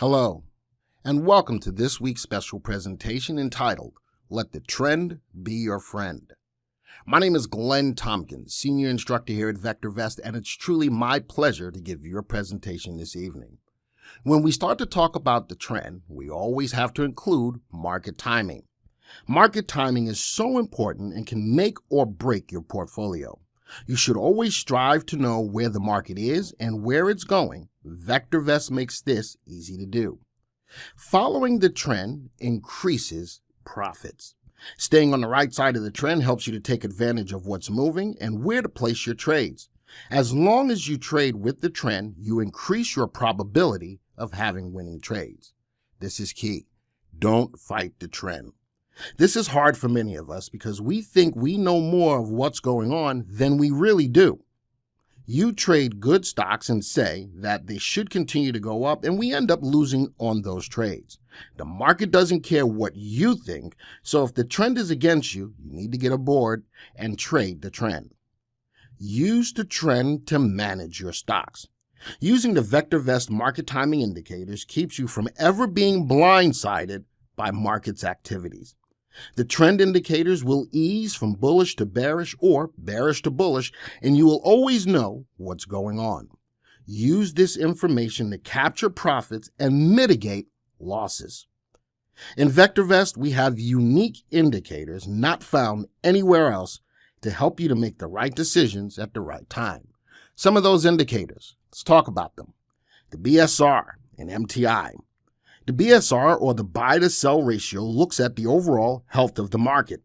Hello, and welcome to this week's special presentation entitled, Let the Trend Be Your Friend. My name is Glenn Tompkins, Senior Instructor here at VectorVest, and it's truly my pleasure to give your presentation this evening. When we start to talk about the trend, we always have to include market timing. Market timing is so important and can make or break your portfolio. You should always strive to know where the market is and where it's going. VectorVest makes this easy to do. Following the trend increases profits. Staying on the right side of the trend helps you to take advantage of what's moving and where to place your trades. As long as you trade with the trend, you increase your probability of having winning trades. This is key. Don't fight the trend. This is hard for many of us because we think we know more of what's going on than we really do. You trade good stocks and say that they should continue to go up, and we end up losing on those trades. The market doesn't care what you think, so if the trend is against you, you need to get aboard and trade the trend. Use the trend to manage your stocks. Using the VectorVest market timing indicators keeps you from ever being blindsided by market's activities. The trend indicators will ease from bullish to bearish or bearish to bullish, and you will always know what's going on. Use this information to capture profits and mitigate losses. In VectorVest, we have unique indicators not found anywhere else to help you to make the right decisions at the right time. Some of those indicators, let's talk about them. The BSR and MTI. The BSR, or the buy-to-sell ratio, looks at the overall health of the market,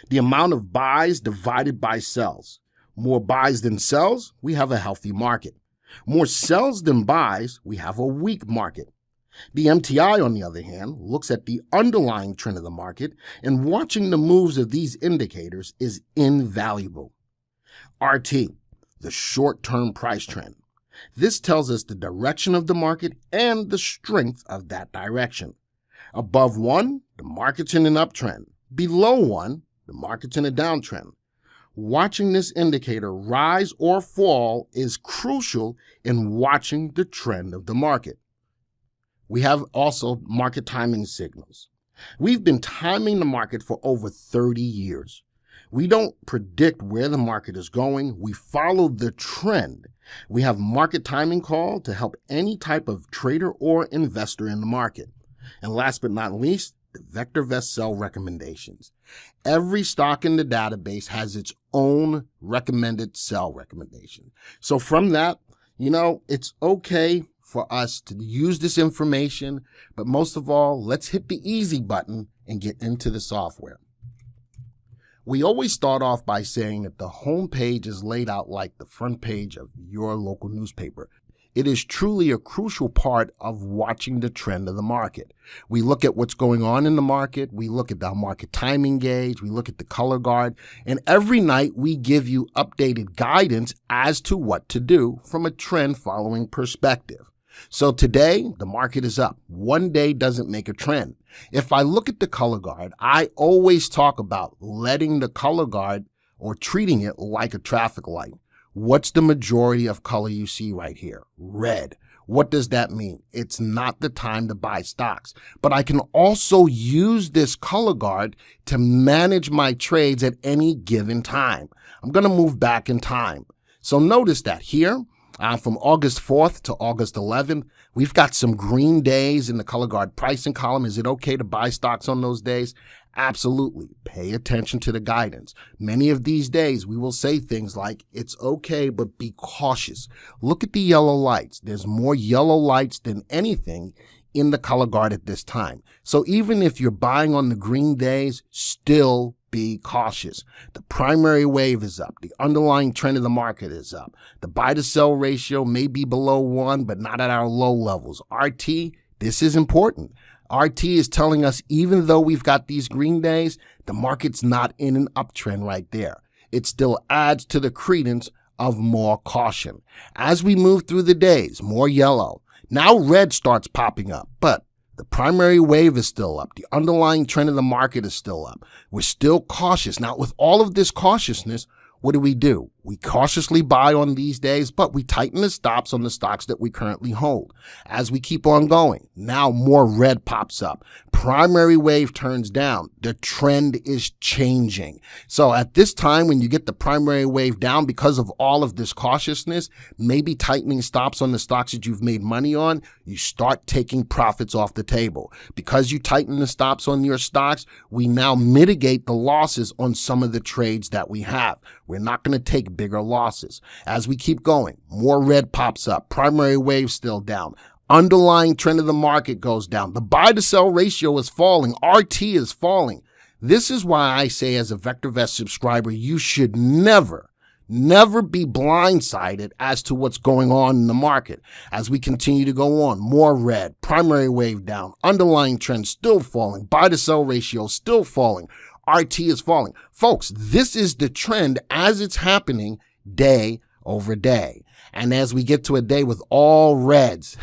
the amount of buys divided by sells. More buys than sells, we have a healthy market. More sells than buys, we have a weak market. The MTI, on the other hand, looks at the underlying trend of the market, and watching the moves of these indicators is invaluable. RT, the short-term price trend. This tells us the direction of the market and the strength of that direction. Above 1, the market's in an uptrend. Below 1, the market's in a downtrend. Watching this indicator rise or fall is crucial in watching the trend of the market. We have also market timing signals. We've been timing the market for over 30 years. We don't predict where the market is going. We follow the trend. We have market timing call to help any type of trader or investor in the market. And last but not least, the VectorVest sell recommendations. Every stock in the database has its own recommended sell recommendation. So from that, it's okay for us to use this information, but most of all, let's hit the easy button and get into the software. We always start off by saying that the home page is laid out like the front page of your local newspaper. It is truly a crucial part of watching the trend of the market. We look at what's going on in the market, we look at the market timing gauge, we look at the color guard, and every night we give you updated guidance as to what to do from a trend following perspective. So today, the market is up. One day doesn't make a trend. If I look at the color guard, I always talk about letting the color guard or treating it like a traffic light. What's the majority of color you see right here? Red. What does that mean? It's not the time to buy stocks. But I can also use this color guard to manage my trades at any given time. I'm going to move back in time. So notice that here, from August 4th to August 11th, we've got some green days in the color guard pricing column. Is it okay to buy stocks on those days? Absolutely. Pay attention to the guidance. Many of these days, we will say things like, it's okay, but be cautious. Look at the yellow lights. There's more yellow lights than anything in the color guard at this time. So even if you're buying on the green days, still be cautious. The primary wave is up. The underlying trend of the market is up. The buy-to-sell ratio may be below 1, but not at our low levels. RT, this is important. RT is telling us even though we've got these green days, the market's not in an uptrend right there. It still adds to the credence of more caution. As we move through the days, more yellow. Now red starts popping up, but the primary wave is still up. The underlying trend of the market is still up. We're still cautious. Now, with all of this cautiousness, what do? We cautiously buy on these days, but we tighten the stops on the stocks that we currently hold. As we keep on going, now more red pops up. Primary wave turns down. The trend is changing. So at this time, when you get the primary wave down because of all of this cautiousness, maybe tightening stops on the stocks that you've made money on, you start taking profits off the table. Because you tighten the stops on your stocks, we now mitigate the losses on some of the trades that we have. We're not going to take bigger losses. As we keep going, more red pops up. Primary wave still down. Underlying trend of the market goes down. The buy to sell ratio is falling. RT is falling. This is why I say as a VectorVest subscriber, you should never be blindsided as to what's going on in the market. As we continue to go on, more red, primary wave down, underlying trend still falling, buy to sell ratio still falling, RT is falling. Folks, this is the trend as it's happening day over day. And as we get to a day with all reds,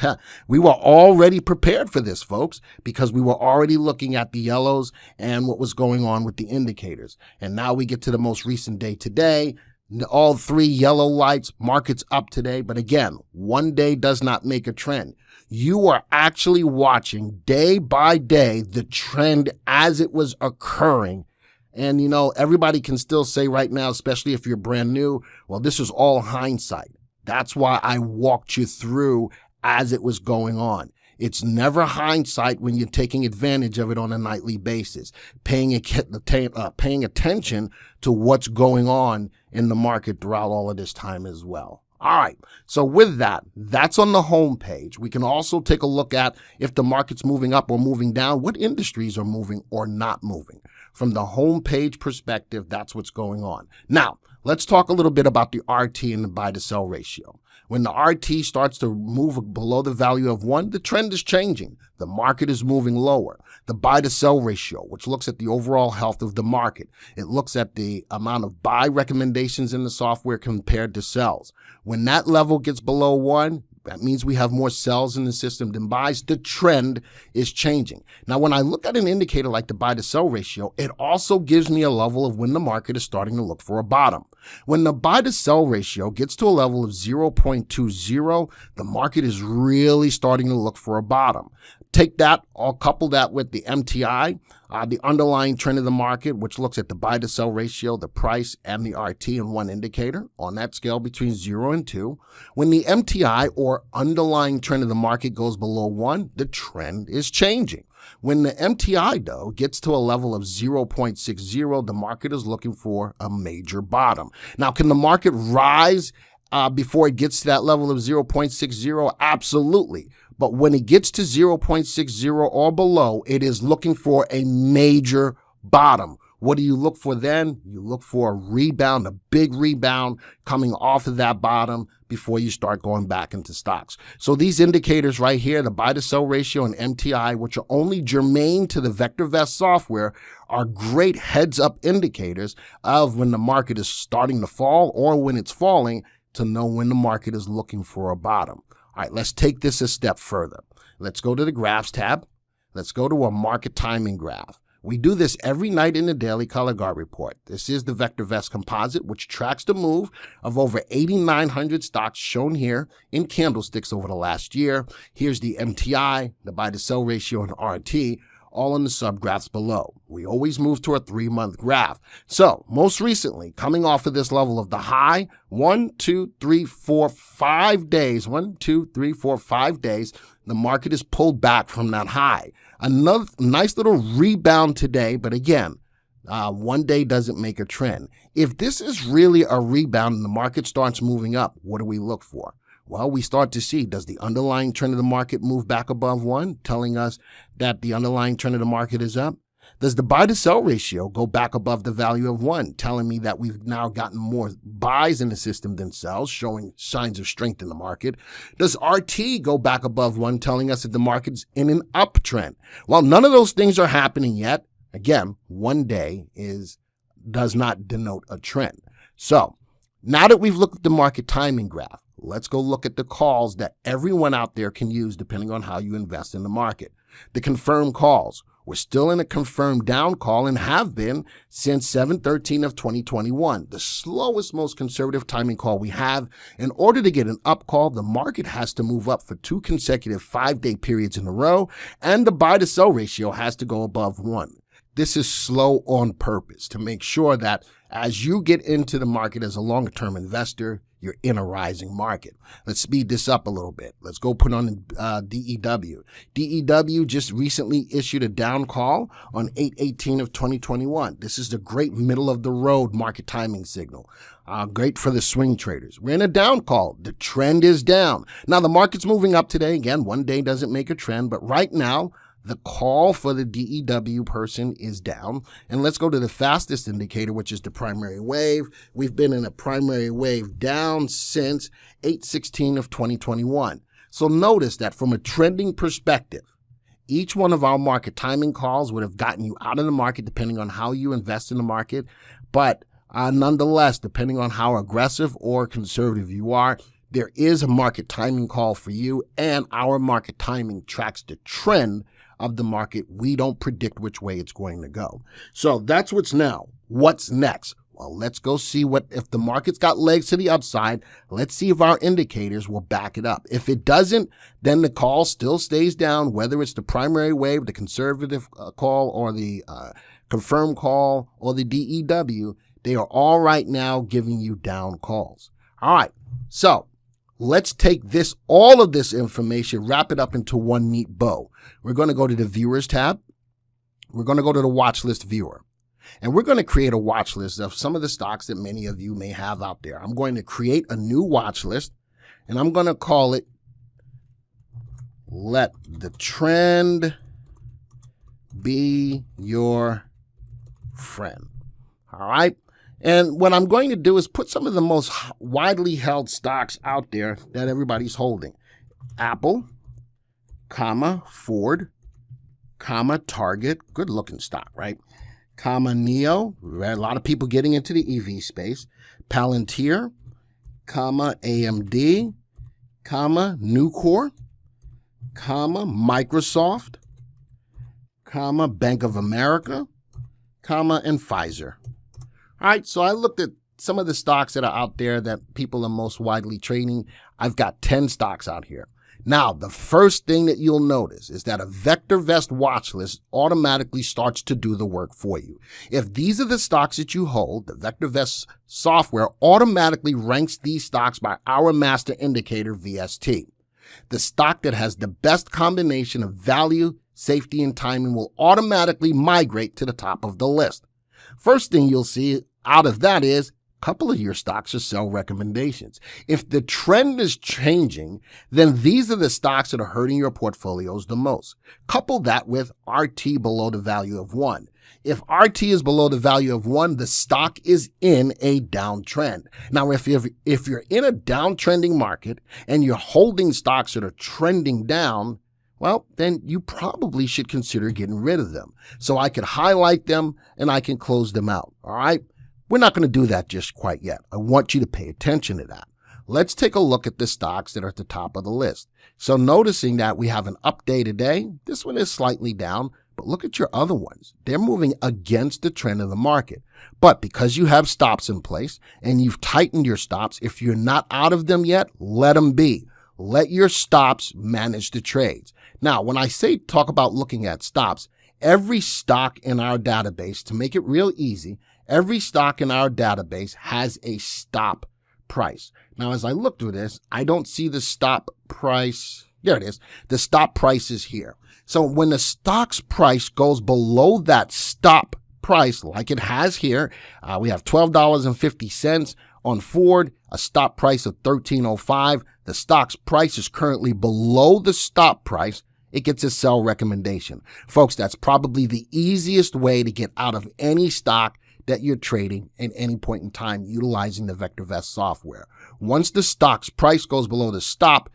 we were already prepared for this, folks, because we were already looking at the yellows and what was going on with the indicators. And now we get to the most recent day today. All three yellow lights, markets up today. But again, one day does not make a trend. You are actually watching day by day the trend as it was occurring. And, you know, everybody can still say right now, especially if you're brand new, well, this is all hindsight. That's why I walked you through as it was going on. It's never hindsight when you're taking advantage of it on a nightly basis, paying attention to what's going on in the market throughout all of this time as well. All right, so with that, that's on the home page. We can also take a look at if the market's moving up or moving down, what industries are moving or not moving. From the home page perspective, that's what's going on. Now, let's talk a little bit about the RT and the buy to sell ratio. When the RT starts to move below the value of 1, the trend is changing. The market is moving lower. The buy to sell ratio, which looks at the overall health of the market. It looks at the amount of buy recommendations in the software compared to sells. When that level gets below 1, that means we have more sells in the system than buys. The trend is changing. Now, when I look at an indicator like the buy to sell ratio, it also gives me a level of when the market is starting to look for a bottom. When the buy to sell ratio gets to a level of 0.20, the market is really starting to look for a bottom. Take that, I'll couple that with the MTI, the underlying trend of the market, which looks at the buy to sell ratio, the price, and the RT in one indicator on that scale between 0 and 2. When the MTI or underlying trend of the market goes below 1, the trend is changing. When the MTI, though, gets to a level of 0.60, the market is looking for a major bottom. Now, can the market rise before it gets to that level of 0.60? Absolutely. But when it gets to 0.60 or below, it is looking for a major bottom. What do you look for then? You look for a rebound, a big rebound coming off of that bottom before you start going back into stocks. So these indicators right here, the buy to sell ratio and MTI, which are only germane to the VectorVest software, are great heads up indicators of when the market is starting to fall or when it's falling to know when the market is looking for a bottom. All right, let's take this a step further. Let's go to the graphs tab. Let's go to a market timing graph. We do this every night in the daily color guard report. This is the VectorVest composite, which tracks the move of over 8,900 stocks shown here in candlesticks over the last year. Here's the MTI, the buy to sell ratio, and RT, all in the subgraphs below. We always move to a 3-month graph. So most recently, coming off of this level of the high, 1, 2, 3, 4, 5 days, 1, 2, 3, 4, 5 days, the market is pulled back from that high. Another nice little rebound today, but again, one day doesn't make a trend. If this is really a rebound and the market starts moving up, what do we look for? Well, we start to see, does the underlying trend of the market move back above 1, telling us that the underlying trend of the market is up? Does the buy to sell ratio go back above the value of 1, telling me that we've now gotten more buys in the system than sells, showing signs of strength in the market? Does RT go back above 1, telling us that the market's in an uptrend? Well, none of those things are happening yet. Again, one day does not denote a trend. So now that we've looked at the market timing graph, let's go look at the calls that everyone out there can use depending on how you invest in the market. The confirmed calls. We're still in a confirmed down call and have been since 7/13 of 2021, the slowest, most conservative timing call we have. In order to get an up call, the market has to move up for 2 consecutive 5-day periods in a row, and the buy to sell ratio has to go above 1. This is slow on purpose to make sure that as you get into the market as a longer-term investor, you're in a rising market. Let's speed this up a little bit. Let's go put on DEW. DEW just recently issued a down call on 8/18 of 2021. This is the great middle-of-the-road market timing signal. Great for the swing traders. We're in a down call. The trend is down. Now, the market's moving up today. Again, one day doesn't make a trend, but right now, the call for the DEW person is down. And let's go to the fastest indicator, which is the primary wave. We've been in a primary wave down since 8/16 of 2021. So notice that from a trending perspective, each one of our market timing calls would have gotten you out of the market depending on how you invest in the market. But nonetheless, depending on how aggressive or conservative you are, there is a market timing call for you, and our market timing tracks the trend of the market. We don't predict which way it's going to go. So that's what's now. What's next? Well, let's go see if the market's got legs to the upside. Let's see if our indicators will back it up. If it doesn't, then the call still stays down, whether it's the primary wave, the conservative call, or the confirmed call, or the DEW. They are all right now giving you down calls. All right. So let's take all of this information, wrap it up into one neat bow. We're going to go to the Viewers tab. We're going to go to the Watchlist Viewer. And we're going to create a watch list of some of the stocks that many of you may have out there. I'm going to create a new watch list, and I'm going to call it Let the Trend Be Your Friend. All right. And what I'm going to do is put some of the most widely held stocks out there that everybody's holding. Apple, Ford, Target, good looking stock, right? Neo, a lot of people getting into the EV space. Palantir, AMD, Nucor, Microsoft, Bank of America, and Pfizer. All right, so I looked at some of the stocks that are out there that people are most widely trading. I've got 10 stocks out here. Now, the first thing that you'll notice is that a VectorVest watch list automatically starts to do the work for you. If these are the stocks that you hold, the VectorVest software automatically ranks these stocks by our master indicator, VST. The stock that has the best combination of value, safety, and timing will automatically migrate to the top of the list. First thing you'll see out of that is a couple of your stocks are sell recommendations. If the trend is changing, then these are the stocks that are hurting your portfolios the most. Couple that with RT below the value of 1. If RT is below the value of 1, the stock is in a downtrend. Now, if you're in a downtrending market and you're holding stocks that are trending down, well, then you probably should consider getting rid of them. So I could highlight them and I can close them out. All right. We're not going to do that just quite yet. I want you to pay attention to that. Let's take a look at the stocks that are at the top of the list. So noticing that we have an up day today, this one is slightly down, but look at your other ones. They're moving against the trend of the market. But because you have stops in place and you've tightened your stops, if you're not out of them yet, let them be. Let your stops manage the trades. Now, when I say talk about looking at stops, every stock in our database, to make it real easy, every stock in our database has a stop price. Now, as I look through this, I don't see the stop price. There it is. The stop price is here. So when the stock's price goes below that stop price, like it has here, we have $12.50 on Ford, a stop price of $13.05. The stock's price is currently below the stop price. It gets a sell recommendation. Folks, that's probably the easiest way to get out of any stock that you're trading at any point in time utilizing the VectorVest software. Once the stock's price goes below the stock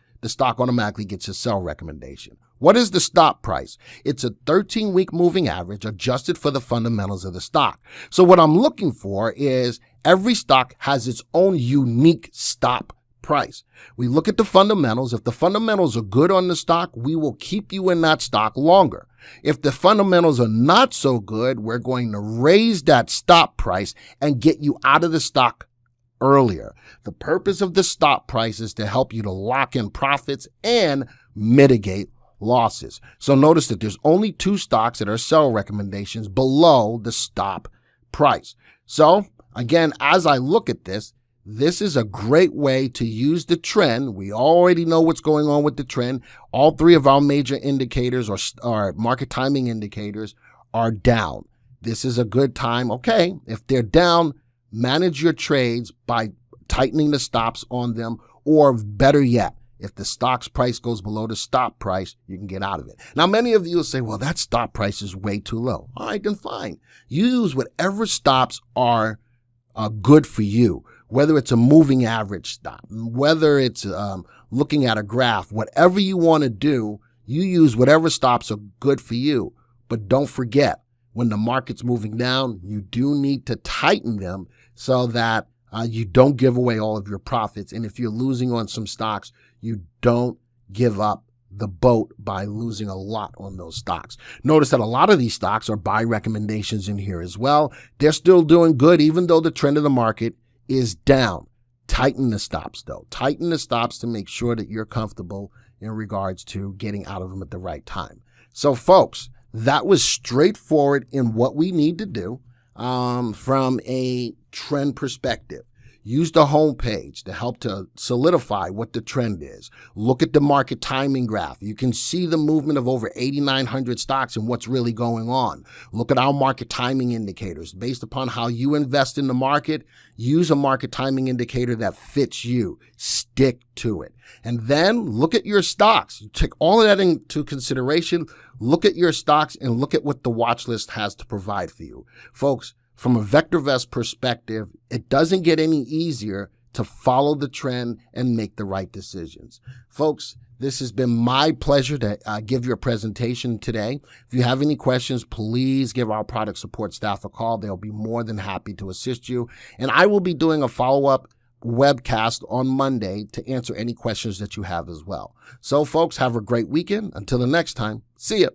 automatically gets a sell recommendation. What is the stop price? It's a 13-week moving average adjusted for the fundamentals of the stock. So what I'm looking for is every stock has its own unique stop price. We look at the fundamentals. If the fundamentals are good on the stock, we will keep you in that stock longer. If the fundamentals are not so good, we're going to raise that stop price and get you out of the stock earlier. The purpose of the stop price is to help you to lock in profits and mitigate losses. So notice that there's only 2 stocks that are sell recommendations below the stop price. So again, as I look at this is a great way to use the trend. We already know what's going on with the trend. All 3 of our major indicators or market timing indicators are down. This is a good time. Okay, if they're down, manage your trades by tightening the stops on them, or better yet, if the stock's price goes below the stop price, you can get out of it. Now, many of you will say, well, that stop price is way too low. All right, then fine. Use whatever stops are good for you, whether it's a moving average stop, whether it's looking at a graph, whatever you want to do, you use whatever stops are good for you. But don't forget, when the market's moving down, you do need to tighten them so that you don't give away all of your profits. And if you're losing on some stocks, you don't give up the boat by losing a lot on those stocks. Notice that a lot of these stocks are buy recommendations in here as well. They're still doing good, even though the trend of the market is down. Tighten the stops, though. Tighten the stops to make sure that you're comfortable in regards to getting out of them at the right time. So, folks, that was straightforward in what we need to do from a trend perspective. Use the home page to help to solidify what the trend is. Look at the market timing graph. You can see the movement of over 8,900 stocks and what's really going on. Look at our market timing indicators. Based upon how you invest in the market, use a market timing indicator that fits you. Stick to it. And then look at your stocks. You take all of that into consideration. Look at your stocks and look at what the watch list has to provide for you. Folks, from a VectorVest perspective, it doesn't get any easier to follow the trend and make the right decisions. Folks, this has been my pleasure to give you a presentation today. If you have any questions, please give our product support staff a call. They'll be more than happy to assist you. And I will be doing a follow-up webcast on Monday to answer any questions that you have as well. So, folks, have a great weekend. Until the next time, see ya.